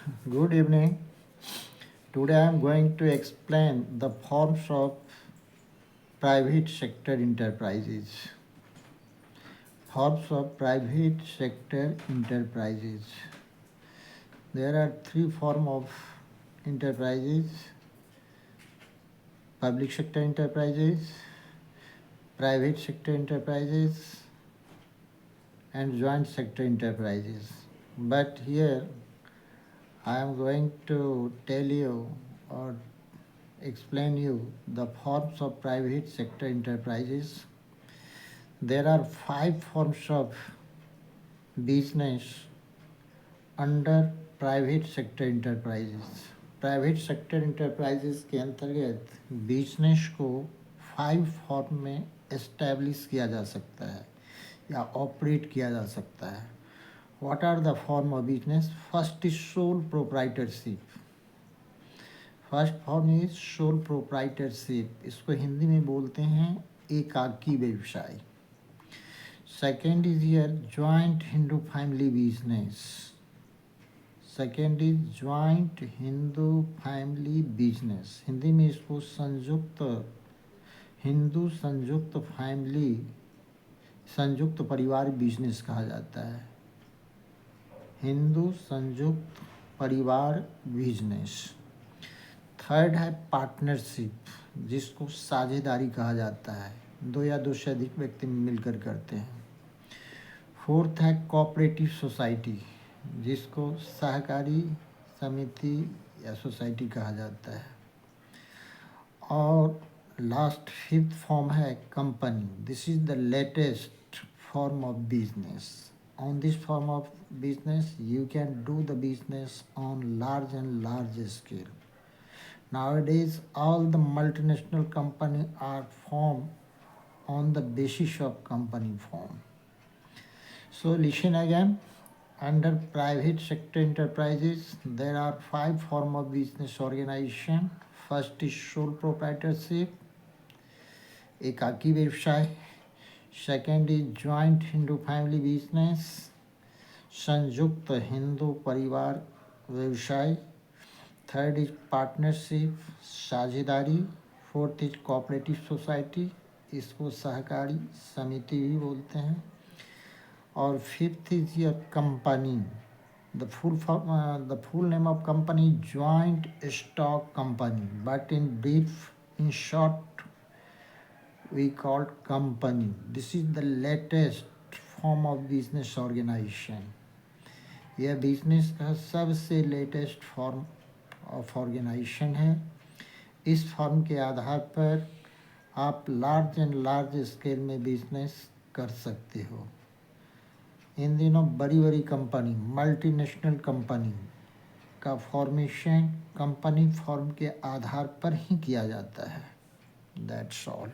Good evening. Today I am going to explain the forms of private sector enterprises. Forms of private sector enterprises. There are three forms of enterprises: public sector enterprises, private sector enterprises, and joint sector enterprises. But here I am going to tell you or explain you the forms of private sector enterprises. There are 5 forms of business under private sector enterprises. Private sector enterprises के अंतर्गत business को 5 form में establish किया जा सकता है या operate किया जा सकता है. What are the form of business? First is sole proprietorship. First form is sole proprietorship. इसको हिंदी में बोलते हैं एकाकी व्यवसाय. Second is year joint Hindu family business. Second is joint Hindu family business. Hindi में इसको हिंदू संयुक्त परिवार बिजनेस कहा जाता है. हिंदू संयुक्त परिवार बिजनेस. थर्ड है पार्टनरशिप, जिसको साझेदारी कहा जाता है. 2 या 2 से अधिक व्यक्ति मिलकर करते हैं. फोर्थ है कोऑपरेटिव सोसाइटी, जिसको सहकारी समिति या सोसाइटी कहा जाता है. और लास्ट 5th फॉर्म है company. This is the latest form of business. On this form of business, you can do the business on large and large scale. Nowadays, all the multinational companies are formed on the basis of company form. So listen again. Under private sector enterprises, there are 5 forms of business organization. First is sole proprietorship, एकाकी व्यवसाय. Second is joint Hindu family business, संयुक्त हिंदू परिवार व्यवसाय. Third is partnership, साझेदारी. Fourth is cooperative society, इसको सहकारी समिति भी बोलते हैं. और fifth is your company. The full name of company joint stock company, but in brief, in short, we called company. This is the latest form of business organization. यह business का सबसे लेटेस्ट फॉर्म ऑफ ऑर्गेनाइजेशन है. इस form के आधार पर आप large and large scale में business कर सकते हो. इन दिनों बड़ी बड़ी कंपनी, मल्टीनेशनल कंपनी का फॉर्मेशन कंपनी फॉर्म के आधार पर ही किया जाता है. That's all.